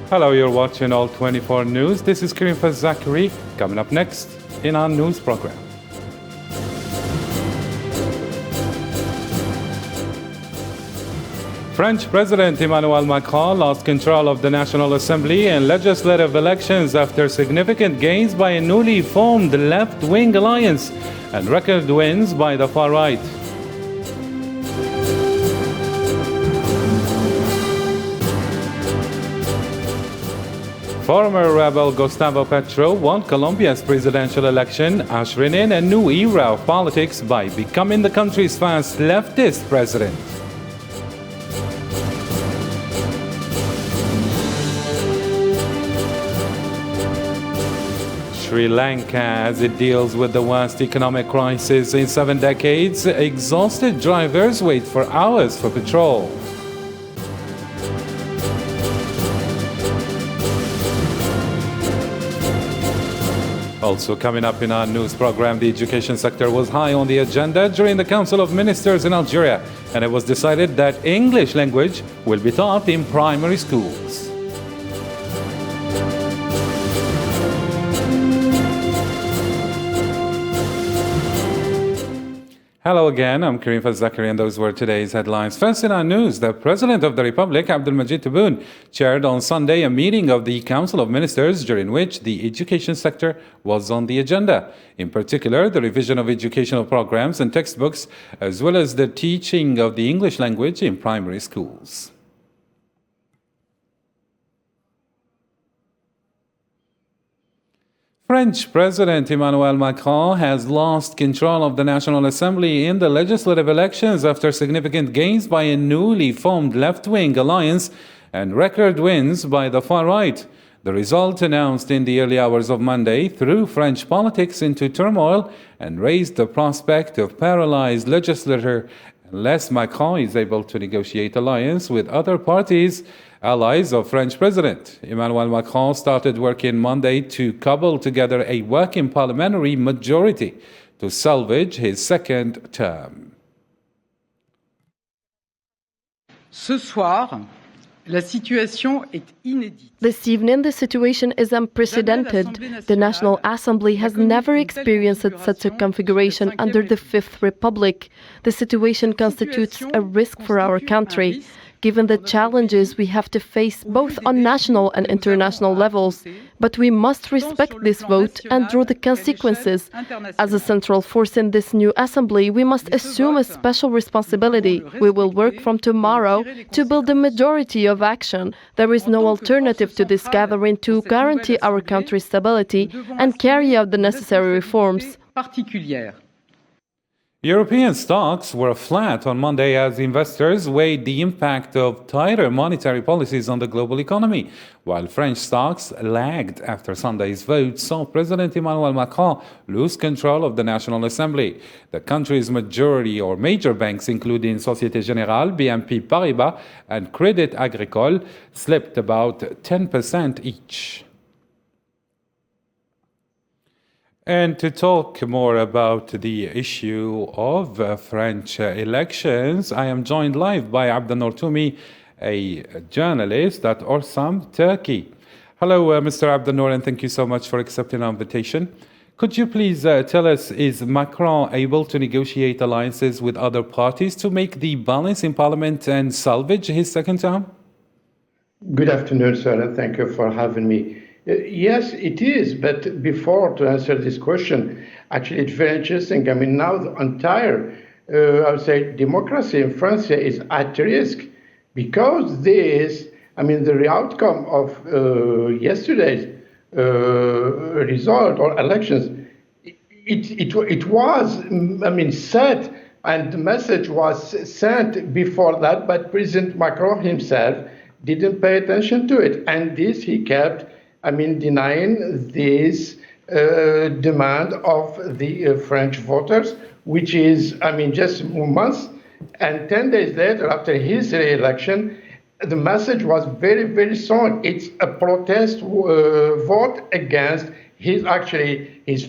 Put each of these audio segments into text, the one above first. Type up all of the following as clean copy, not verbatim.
Hello, you're watching All 24 News. This is Karim Zachary. Coming up next in our news program. French President Emmanuel Macron lost control of the National Assembly and legislative elections after significant gains by a newly formed left-wing alliance and record wins by the far right. Former rebel Gustavo Petro won Colombia's presidential election, ushering in a new era of politics by becoming the country's first leftist president. Sri Lanka, as it deals with the worst economic crisis in 7 decades, exhausted drivers wait for hours for patrol. Also coming up in our news program, the education sector was high on the agenda during the Council of Ministers in Algeria, and it was decided that English language will be taught in primary schools. Hello again, I'm Karim Zachary, and those were today's headlines. First in our news, the President of the Republic, Abdelmajid Tebboune, chaired on Sunday a meeting of the Council of Ministers during which the education sector was on the agenda. In particular, the revision of educational programs and textbooks, as well as the teaching of the English language in primary schools. French President Emmanuel Macron has lost control of the National Assembly in the legislative elections after significant gains by a newly formed left-wing alliance and record wins by the far right. The result, announced in the early hours of Monday, threw French politics into turmoil and raised the prospect of paralyzed legislature unless Macron is able to negotiate alliance with other parties allies of French President. Emmanuel Macron started working Monday to cobble together a working parliamentary majority to salvage his second term. Ce soir, la situation est inédite. This evening, the situation is unprecedented. The National Assembly has never experienced such a configuration under the Fifth Republic. The situation constitutes a risk for our country, given the challenges we have to face both on national and international levels. But we must respect this vote and draw the consequences. As a central force in this new assembly, we must assume a special responsibility. We will work from tomorrow to build a majority of action. There is no alternative to this gathering to guarantee our country's stability and carry out the necessary reforms. European stocks were flat on Monday as investors weighed the impact of tighter monetary policies on the global economy, while French stocks lagged after Sunday's vote saw President Emmanuel Macron lose control of the National Assembly. The country's majority or major banks, including Société Générale, BNP Paribas, and Crédit Agricole, slipped about 10% each. And to talk more about the issue of French elections, I am joined live by Abdel Toumi, a journalist at Orsam, Turkey. Hello, Mr. Abdel, and thank you so much for accepting our invitation. Could you please tell us, is Macron able to negotiate alliances with other parties to make the balance in parliament and salvage his second term? Good afternoon, sir, and thank you for having me. Yes, it is. But before to answer this question, actually, it's very interesting. I mean, now the entire, I would say, democracy in France is at risk because this, I mean, the outcome of yesterday's result or elections, it was, I mean, set, and the message was sent before that, but President Macron himself didn't pay attention to it, and this he kept. I mean, denying this demand of the French voters, which is, I mean, just months and 10 days later, after his re-election, the message was very, very strong. It's a protest vote against his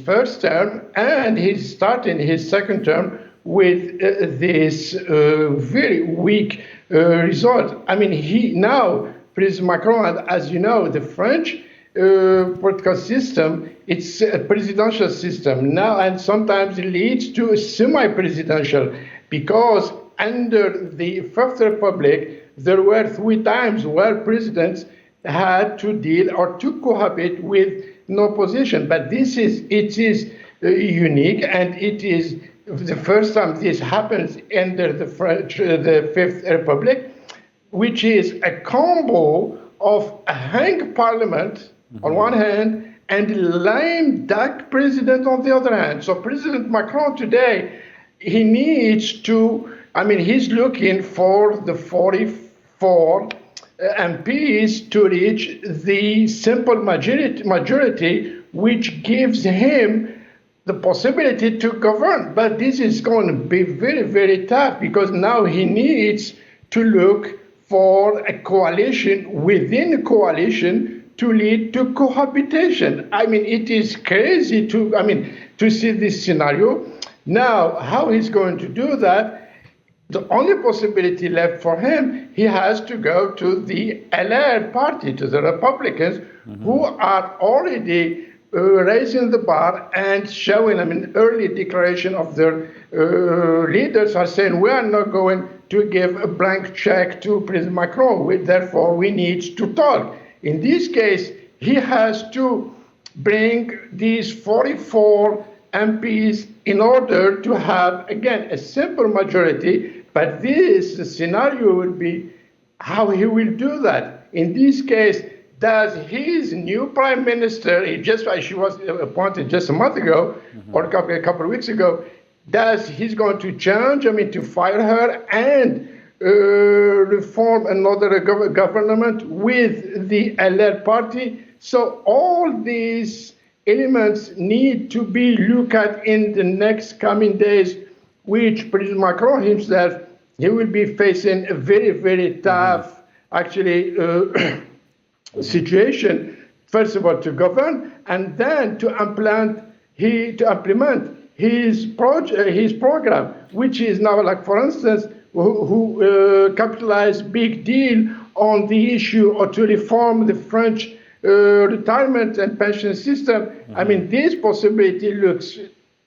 first term, and he's starting his second term with this very weak result. I mean, he now President Macron. And as you know, the French political system, it's a presidential system now, and sometimes it leads to a semi-presidential, because under the Fifth Republic, there were 3 times where presidents had to deal or to cohabit with no opposition. But it is unique, and it is the first time this happens under the Fifth Republic, which is a combo of a hang parliament on one hand and lame duck president on the other hand. So President Macron today, he needs to, he's looking for the 44 MPs to reach the simple majority, which gives him the possibility to govern. But this is going to be very, very tough, because now he needs to look for a coalition within a coalition to lead to cohabitation. It is crazy to see this scenario. Now, how he's going to do that? The only possibility left for him, he has to go to the LR party, to the Republicans, who are already raising the bar and showing, early declaration of their leaders are saying, we are not going to give a blank check to President Macron. Therefore, we need to talk. In this case, he has to bring these 44 MPs in order to have, again, a simple majority. But this scenario will be how he will do that. In this case, does his new prime minister, she was appointed just a month ago, or a couple of weeks ago, he's going to change, to fire her and reform another government with the LR party? So all these elements need to be looked at in the next coming days, which President Macron himself, he will be facing a very, very tough, situation. First of all, to govern, and then to implement his program, which is now, like, for instance, who capitalized big deal on the issue or to reform the French retirement and pension system. This possibility looks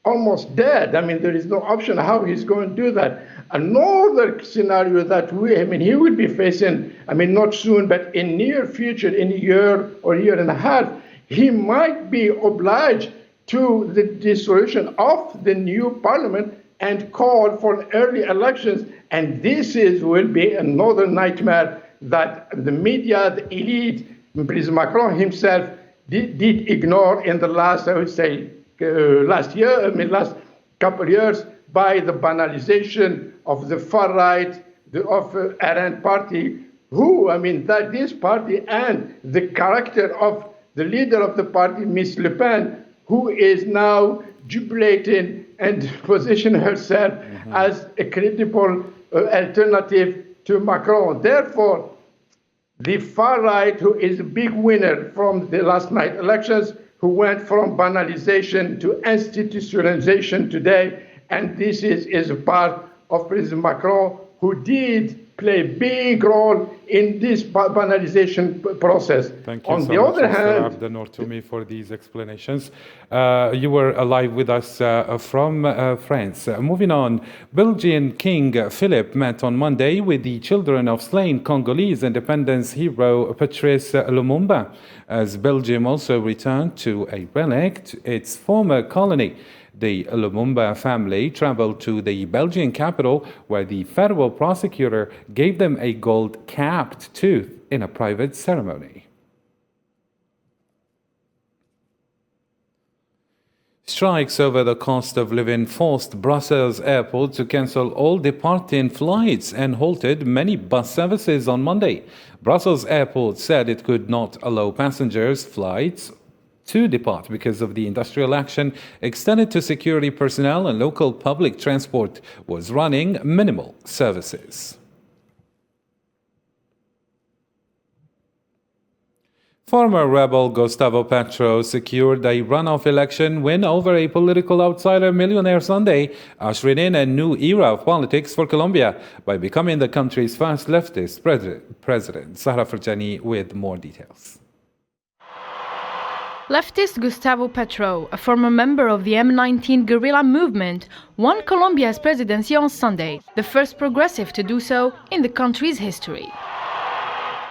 almost dead. There is no option how he's going to do that. Another scenario that he will be facing, not soon, but in near future, in a year or year and a half, he might be obliged to the dissolution of the new parliament and call for early elections. And this will be another nightmare that the media, the elite, President Macron himself did ignore in the last, I would say, last couple of years, by the banalization of the far right, of RN party, who, that this party and the character of the leader of the party, Ms. Le Pen, who is now jubilating and positioning herself as a credible alternative to Macron. Therefore, the far right, who is a big winner from the last night elections, who went from banalization to institutionalization today, and this is a part of President Macron, who did play a big role in this banalization process. Thank you On so the much, other Mr. hand, Abdel Toumi, for these explanations. You were live with us from France. Moving on, Belgian King Philip met on Monday with the children of slain Congolese independence hero Patrice Lumumba, as Belgium also returned to a relic, its former colony. The Lumumba family traveled to the Belgian capital, where the federal prosecutor gave them a gold-capped tooth in a private ceremony. Strikes over the cost of living forced Brussels airport to cancel all departing flights and halted many bus services on Monday. Brussels airport said it could not allow passengers' flights to depart because of the industrial action extended to security personnel, and local public transport was running minimal services. Former rebel Gustavo Petro secured a runoff election win over a political outsider Millionaire Sunday, ushering in a new era of politics for Colombia by becoming the country's first leftist president. Sahra Farjani with more details. Leftist Gustavo Petro, a former member of the M19 guerrilla movement, won Colombia's presidency on Sunday, the first progressive to do so in the country's history.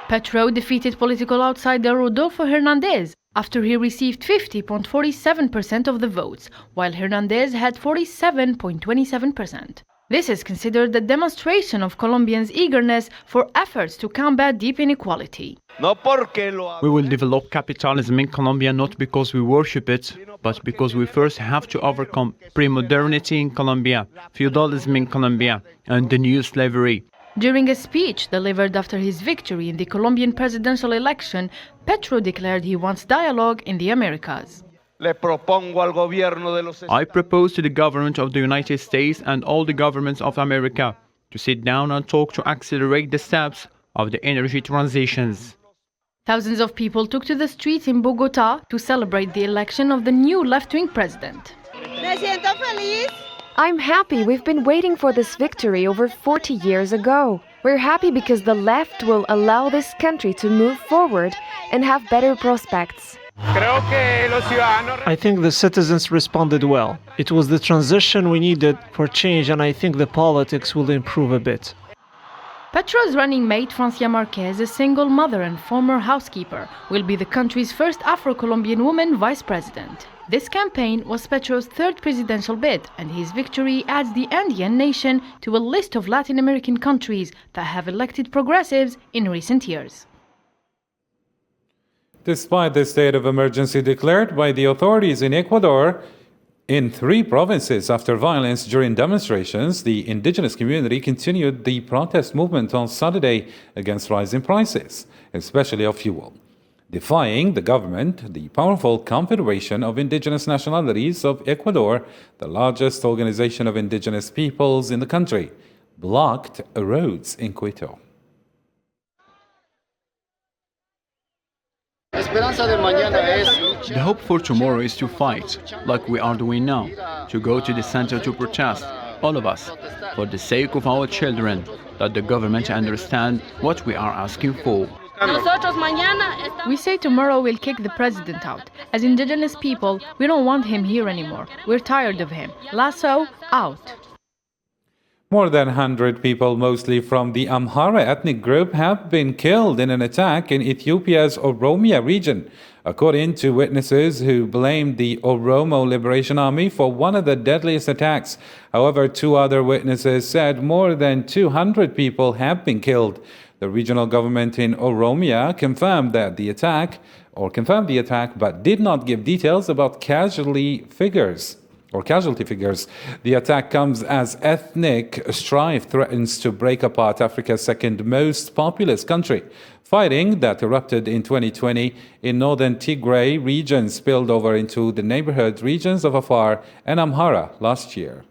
Petro defeated political outsider Rodolfo Hernández after he received 50.47% of the votes, while Hernández had 47.27%. This is considered a demonstration of Colombians' eagerness for efforts to combat deep inequality. We will develop capitalism in Colombia not because we worship it, but because we first have to overcome pre-modernity in Colombia, feudalism in Colombia, and the new slavery. During a speech delivered after his victory in the Colombian presidential election, Petro declared he wants dialogue in the Americas. I propose to the government of the United States and all the governments of America to sit down and talk to accelerate the steps of the energy transitions. Thousands of people took to the streets in Bogotá to celebrate the election of the new left-wing president. I'm happy. We've been waiting for this victory over 40 years ago. We're happy because the left will allow this country to move forward and have better prospects. I think the citizens responded well. It was the transition we needed for change, and I think the politics will improve a bit. Petro's running mate, Francia Marquez, a single mother and former housekeeper, will be the country's first Afro-Colombian woman vice president. This campaign was Petro's third presidential bid, and his victory adds the Andean nation to a list of Latin American countries that have elected progressives in recent years. Despite the state of emergency declared by the authorities in Ecuador, in 3 provinces after violence during demonstrations, the indigenous community continued the protest movement on Saturday against rising prices, especially of fuel. Defying the government, the powerful Confederation of Indigenous Nationalities of Ecuador, the largest organization of indigenous peoples in the country, blocked roads in Quito. The hope for tomorrow is to fight, like we are doing now, to go to the center to protest, all of us, for the sake of our children, that the government understand what we are asking for. We say tomorrow we'll kick the president out. As indigenous people, we don't want him here anymore. We're tired of him. Lasso, out. More than 100 people, mostly from the Amhara ethnic group, have been killed in an attack in Ethiopia's Oromia region, according to witnesses who blamed the Oromo Liberation Army for one of the deadliest attacks. However, 2 other witnesses said more than 200 people have been killed. The regional government in Oromia confirmed the attack, but did not give details about casualty figures. The attack comes as ethnic strife threatens to break apart Africa's second most populous country. Fighting that erupted in 2020 in northern Tigray region spilled over into the neighborhood regions of Afar and Amhara last year.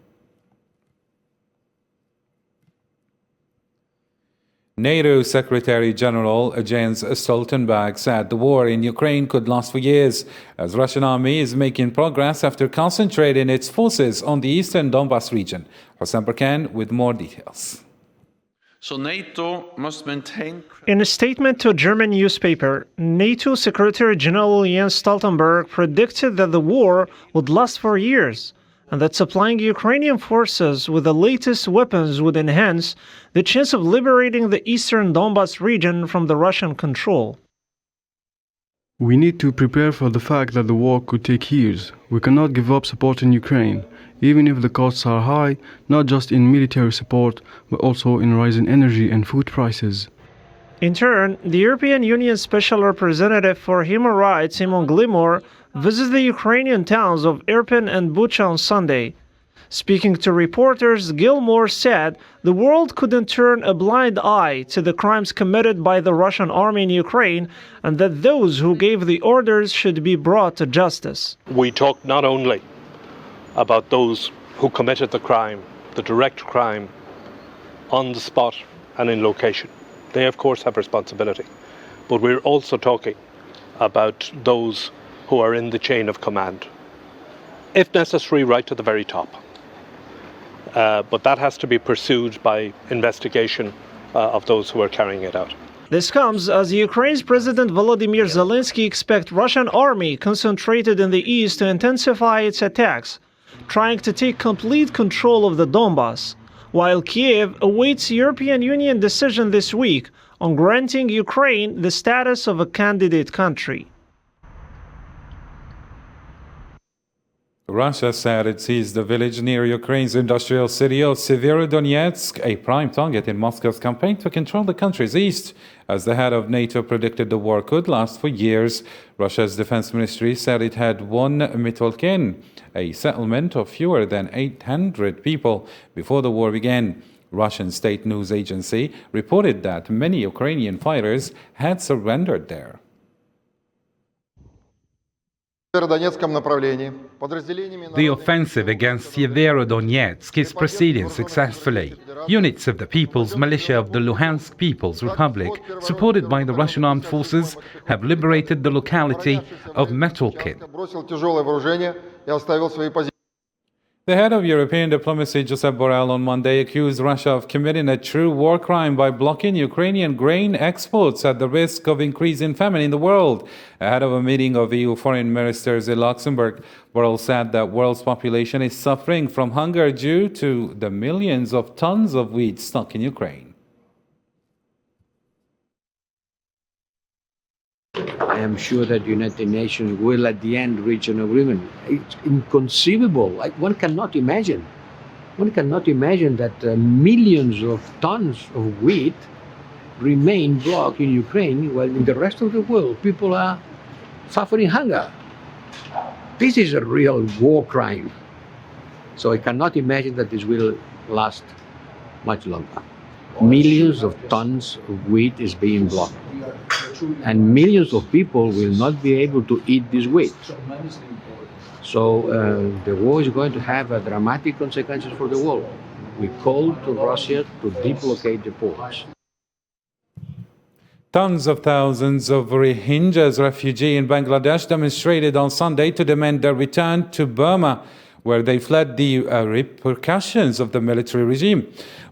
NATO Secretary General Jens Stoltenberg said the war in Ukraine could last for years, as Russian army is making progress after concentrating its forces on the eastern Donbas region. Hossein Berkan with more details. So NATO must maintain... In a statement to a German newspaper, NATO Secretary General Jens Stoltenberg predicted that the war would last for years, and that supplying Ukrainian forces with the latest weapons would enhance the chance of liberating the eastern Donbas region from the Russian control. We need to prepare for the fact that the war could take years. We cannot give up supporting Ukraine, even if the costs are high, not just in military support, but also in rising energy and food prices. In turn, the European Union Special Representative for Human Rights, Simon Gilmore, visited the Ukrainian towns of Irpin and Bucha on Sunday. Speaking to reporters, Gilmore said the world couldn't turn a blind eye to the crimes committed by the Russian army in Ukraine, and that those who gave the orders should be brought to justice. We talk not only about those who committed the crime, the direct crime, on the spot and in location. They, of course, have responsibility. But we're also talking about those who are in the chain of command. If necessary, right to the very top. But that has to be pursued by investigation of those who are carrying it out. This comes as Ukraine's President Volodymyr Zelensky expects Russian army concentrated in the east to intensify its attacks, trying to take complete control of the Donbas, while Kiev awaits European Union decision this week on granting Ukraine the status of a candidate country. Russia said it seized the village near Ukraine's industrial city of Severodonetsk, a prime target in Moscow's campaign to control the country's east. As the head of NATO predicted the war could last for years, Russia's defense ministry said it had won Mitolkin, a settlement of fewer than 800 people, before the war began. Russian state news agency reported that many Ukrainian fighters had surrendered there. The offensive against Severodonetsk is proceeding successfully. Units of the People's Militia of the Luhansk People's Republic, supported by the Russian armed forces, have liberated the locality of Metolkin. The head of European diplomacy, Josep Borrell, on Monday accused Russia of committing a true war crime by blocking Ukrainian grain exports at the risk of increasing famine in the world. Ahead of a meeting of EU foreign ministers in Luxembourg, Borrell said that the world's population is suffering from hunger due to the millions of tons of wheat stuck in Ukraine. I am sure that the United Nations will at the end reach an agreement. It's inconceivable. One cannot imagine. One cannot imagine that millions of tons of wheat remain blocked in Ukraine while in the rest of the world people are suffering hunger. This is a real war crime. So I cannot imagine that this will last much longer. Millions of tons of wheat is being blocked. And millions of people will not be able to eat this wheat. So the war is going to have dramatic consequences for the world. We call to Russia to deblocate the ports. Tens of thousands of Rohingyas refugees in Bangladesh demonstrated on Sunday to demand their return to Burma, where they fled the repercussions of the military regime.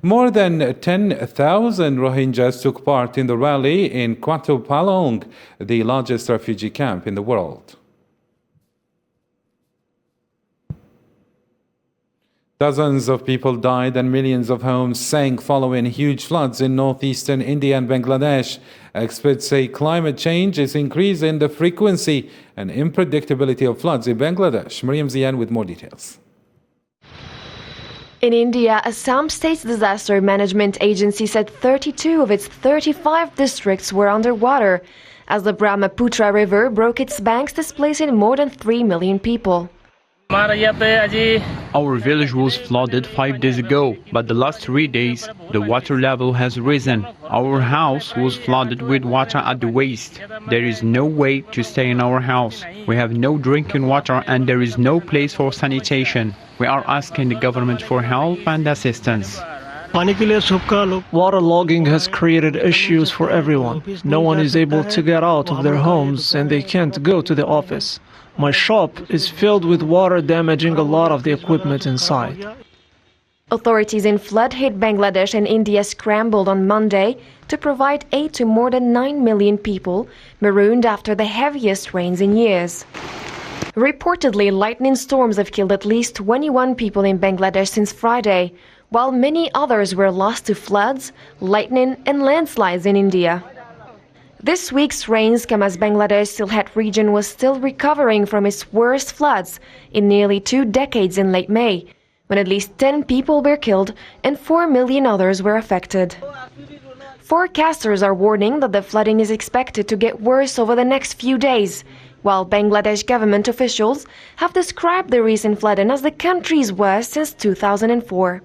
More than 10,000 Rohingyas took part in the rally in Kwatupalong, the largest refugee camp in the world. Dozens of people died and millions of homes sank following huge floods in northeastern India and Bangladesh. Experts say climate change is increasing the frequency and unpredictability of floods in Bangladesh. Mariam Zian with more details. In India, Assam State's Disaster Management Agency said 32 of its 35 districts were underwater as the Brahmaputra River broke its banks, displacing more than 3 million people. Our village was flooded 5 days ago, but the last 3 days the water level has risen. Our house was flooded with water at the waist. There is no way to stay in our house. We have no drinking water and there is no place for sanitation. We are asking the government for help and assistance. Waterlogging has created issues for everyone. No one is able to get out of their homes and they can't go to the office. My shop is filled with water, damaging a lot of the equipment inside. Authorities in flood-hit Bangladesh and India scrambled on Monday to provide aid to more than 9 million people marooned after the heaviest rains in years. Reportedly, lightning storms have killed at least 21 people in Bangladesh since Friday, while many others were lost to floods, lightning and landslides in India. This week's rains come as Bangladesh's Sylhet region was still recovering from its worst floods in nearly 2 decades in late May, when at least 10 people were killed and 4 million others were affected. Forecasters are warning that the flooding is expected to get worse over the next few days, while Bangladesh government officials have described the recent flooding as the country's worst since 2004.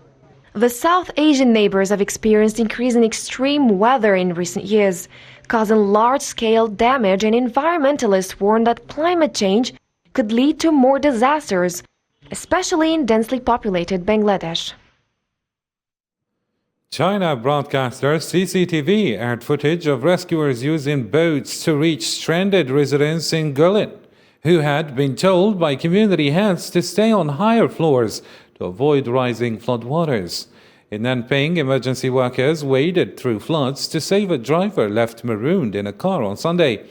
The South Asian neighbors have experienced increasing extreme weather in recent years, causing large-scale damage, and environmentalists warn that climate change could lead to more disasters, especially in densely populated Bangladesh. China broadcaster CCTV aired footage of rescuers using boats to reach stranded residents in Gulen, who had been told by community heads to stay on higher floors to avoid rising floodwaters. In Nanping, emergency workers waded through floods to save a driver left marooned in a car on Sunday,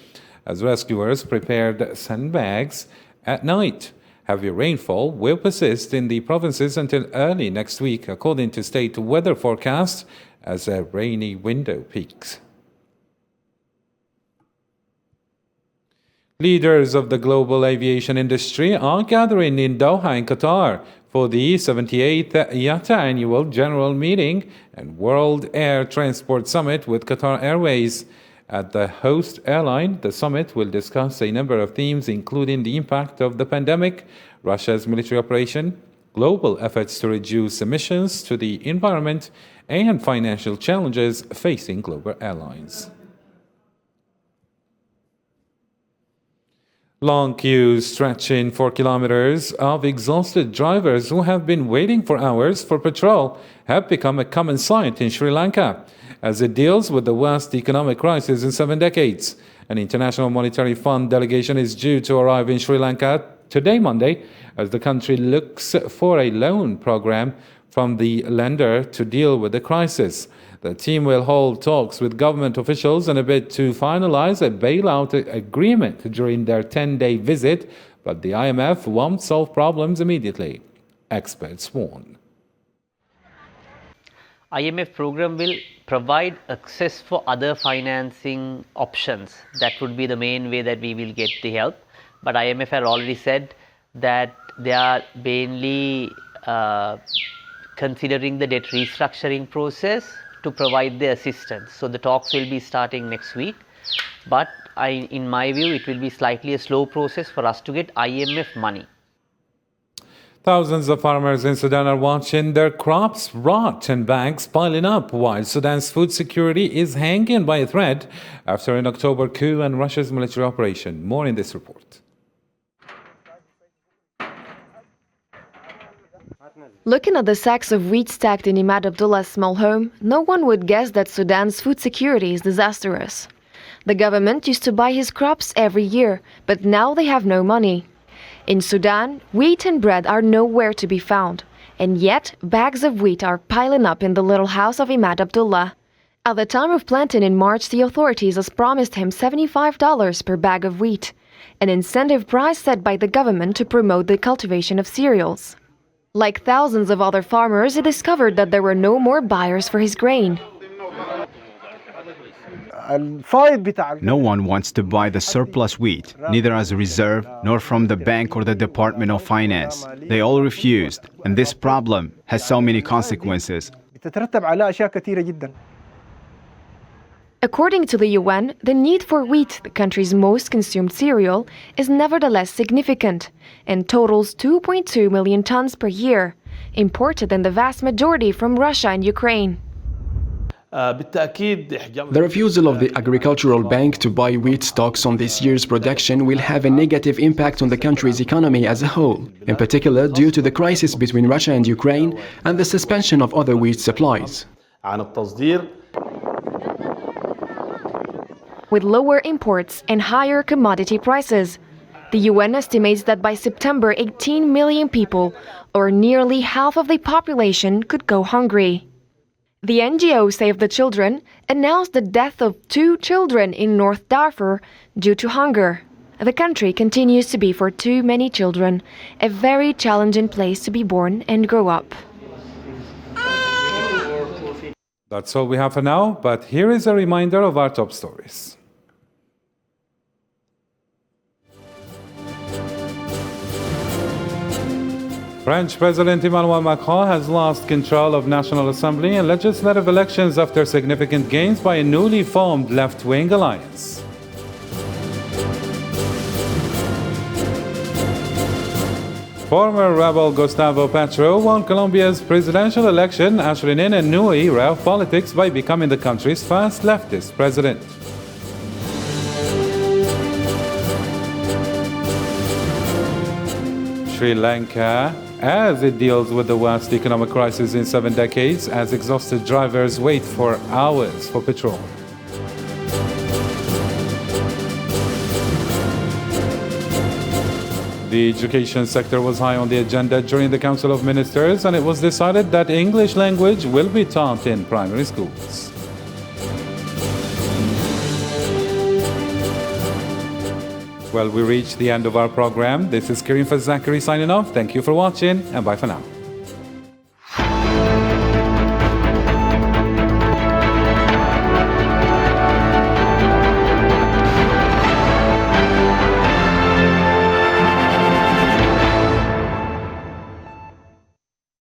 as rescuers prepared sandbags at night. Heavy rainfall will persist in the provinces until early next week, according to state weather forecasts, as a rainy window peaks. Leaders of the global aviation industry are gathering in Doha in Qatar for the 78th IATA Annual General Meeting and World Air Transport Summit with Qatar Airways. At the host airline, the summit will discuss a number of themes, including the impact of the pandemic, Russia's military operation, global efforts to reduce emissions to the environment, and financial challenges facing global airlines. Long queues stretching for kilometers of exhausted drivers who have been waiting for hours for patrol have become a common sight in Sri Lanka, as it deals with the worst economic crisis in 7 decades. An International Monetary Fund delegation is due to arrive in Sri Lanka today, Monday, as the country looks for a loan program from the lender to deal with the crisis. The team will hold talks with government officials in a bid to finalize a bailout agreement during their 10-day visit, but the IMF won't solve problems immediately. Experts warn. IMF program will provide access for other financing options. That would be the main way that we will get the help. But IMF has already said that they are mainly considering the debt restructuring process to provide the assistance. So the talks will be starting next week. But in my view, it will be slightly a slow process for us to get IMF money. Thousands of farmers in Sudan are watching their crops rot and bags piling up, while Sudan's food security is hanging by a thread after an October coup and Russia's military operation. More in this report. Looking at the sacks of wheat stacked in Imad Abdullah's small home, no one would guess that Sudan's food security is disastrous. The government used to buy his crops every year, but now they have no money. In Sudan, wheat and bread are nowhere to be found, and yet bags of wheat are piling up in the little house of Imad Abdullah. At the time of planting in March, the authorities has promised him $75 per bag of wheat, an incentive price set by the government to promote the cultivation of cereals. Like thousands of other farmers, he discovered that there were no more buyers for his grain. No one wants to buy the surplus wheat, neither as a reserve nor from the bank or the Department of Finance. They all refused, and this problem has so many consequences. According to the UN, the need for wheat, the country's most consumed cereal, is nevertheless significant and totals 2.2 million tons per year, imported in the vast majority from Russia and Ukraine. The refusal of the Agricultural Bank to buy wheat stocks on this year's production will have a negative impact on the country's economy as a whole, in particular due to the crisis between Russia and Ukraine and the suspension of other wheat supplies. With lower imports and higher commodity prices, the UN estimates that by September, 18 million people, or nearly half of the population, could go hungry. The NGO Save the Children announced the death of 2 children in North Darfur due to hunger. The country continues to be, for too many children, a very challenging place to be born and grow up. That's all we have for now, but here is a reminder of our top stories. French President Emmanuel Macron has lost control of National Assembly and legislative elections after significant gains by a newly formed left-wing alliance. Former rebel Gustavo Petro won Colombia's presidential election, ushering in a new era of politics by becoming the country's first leftist president. Sri Lanka as it deals with the worst economic crisis in 7 decades, as exhausted drivers wait for hours for petrol. The education sector was high on the agenda during the Council of Ministers, and it was decided that English language will be taught in primary schools. Well, we reached the end of our program. This is Karim Fazakari signing off. Thank you for watching, and bye for now.